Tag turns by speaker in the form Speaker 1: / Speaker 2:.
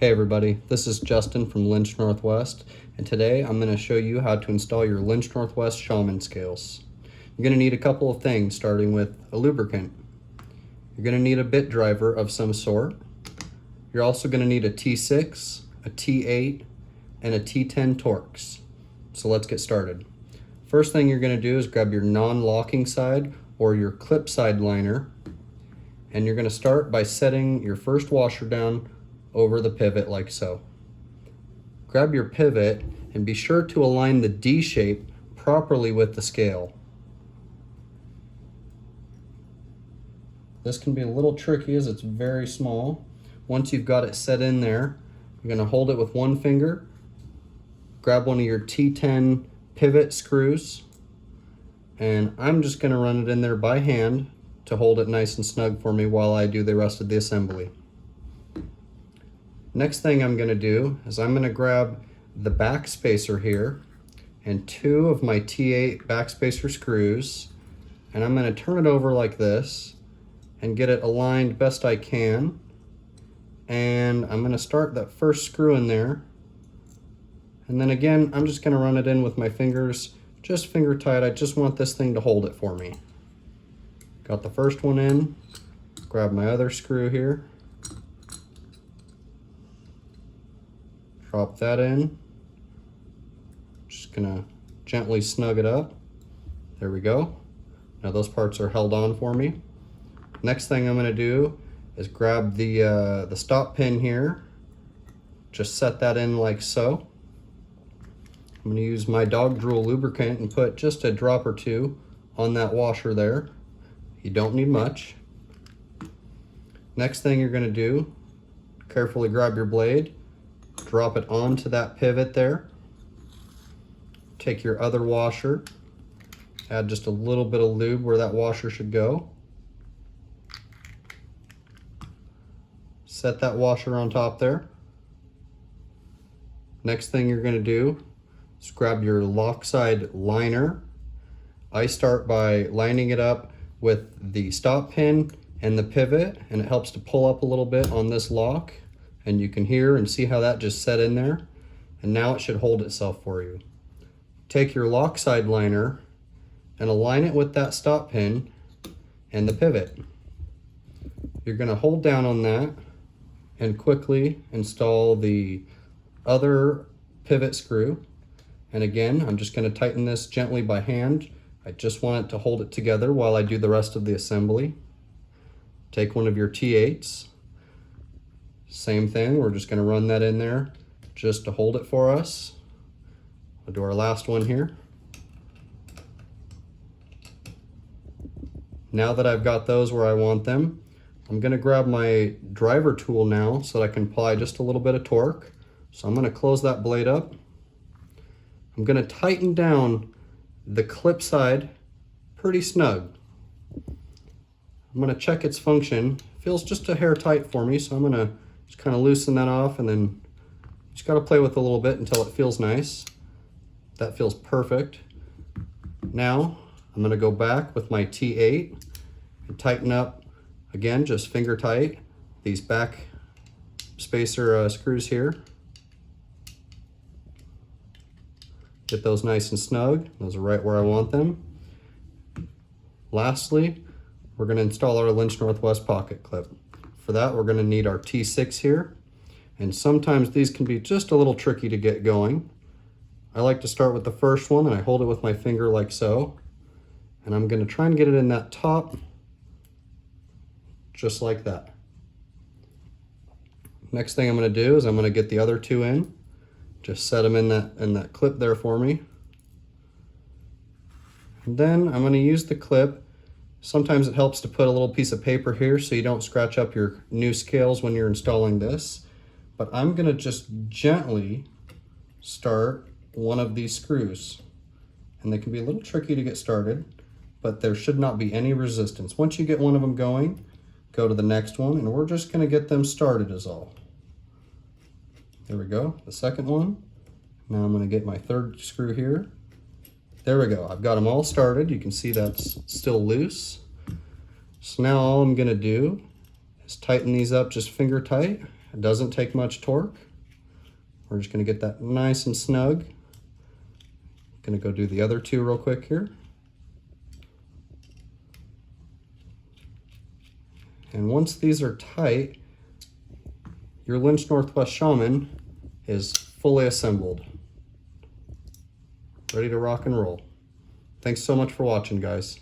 Speaker 1: Hey everybody, this is Justin from Lynch Northwest, and today I'm going to show you how to install your Lynch Northwest Shaman scales. You're going to need a couple of things, starting with a lubricant. You're going to need a bit driver of some sort. You're also going to need a T6, a T8, and a T10 Torx. So let's get started. First thing you're going to do is grab your non-locking side or your clip side liner, and you're going to start by setting your first washer down over the pivot like so. Grab your pivot and be sure to align the D shape properly with the scale. This can be a little tricky as it's very small. Once you've got it set in there, you're going to hold it with one finger, grab one of your T10 pivot screws, and I'm just going to run it in there by hand to hold it nice and snug for me while I do the rest of the assembly. Next thing I'm going to do is I'm going to grab the back spacer here and two of my T8 backspacer screws, and I'm going to turn it over like this and get it aligned best I can. And I'm going to start that first screw in there, and then again I'm just going to run it in with my fingers, just finger tight. I just want this thing to hold it for me. Got the first one in, grab my other screw here, drop that in, just gonna gently snug it up. There we go. Now those parts are held on for me. Next thing I'm gonna do is grab the stop pin here, just set that in like so. I'm gonna use my dog drool lubricant and put just a drop or two on that washer there. You don't need much. Next thing you're gonna do, carefully grab your blade, drop it onto that pivot there. Take your other washer, add just a little bit of lube where that washer should go. Set that washer on top there. Next thing you're going to do is grab your lock side liner. I start by lining it up with the stop pin and the pivot, and it helps to pull up a little bit on this lock. And you can hear and see how that just set in there. And now it should hold itself for you. Take your lock side liner and align it with that stop pin and the pivot. You're going to hold down on that and quickly install the other pivot screw. And again, I'm just going to tighten this gently by hand. I just want it to hold it together while I do the rest of the assembly. Take one of your T8s. Same thing, we're just going to run that in there just to hold it for us. We'll do our last one here. Now that I've got those where I want them, I'm going to grab my driver tool now so that I can apply just a little bit of torque. So I'm going to close that blade up. I'm going to tighten down the clip side pretty snug. I'm going to check its function. It feels just a hair tight for me, so I'm going to just kind of loosen that off, and then just got to play with it a little bit until it feels nice. That feels perfect. Now I'm going to go back with my T8 and tighten up, again, just finger tight, these back spacer screws here. Get those nice and snug. Those are right where I want them. Lastly, we're going to install our Lynch Northwest pocket clip. For that, we're going to need our T6 here, and sometimes these can be just a little tricky to get going. I like to start with the first one, and I hold it with my finger like so, and I'm going to try and get it in that top, just like that. Next thing I'm going to do is I'm going to get the other two in, just set them in that clip there for me, and then I'm going to use the clip. Sometimes it helps to put a little piece of paper here so you don't scratch up your new scales when you're installing this. But I'm going to just gently start one of these screws. And they can be a little tricky to get started, but there should not be any resistance. Once you get one of them going, go to the next one, and we're just going to get them started is all. There we go, the second one. Now I'm going to get my third screw here. There we go, I've got them all started. You can see that's still loose. So now all I'm going to do Just tighten these up just finger tight. It doesn't take much torque. We're just gonna get that nice and snug. Gonna go do the other two real quick here. And once these are tight, your Lynch Northwest Shaman is fully assembled. Ready to rock and roll. Thanks so much for watching, guys.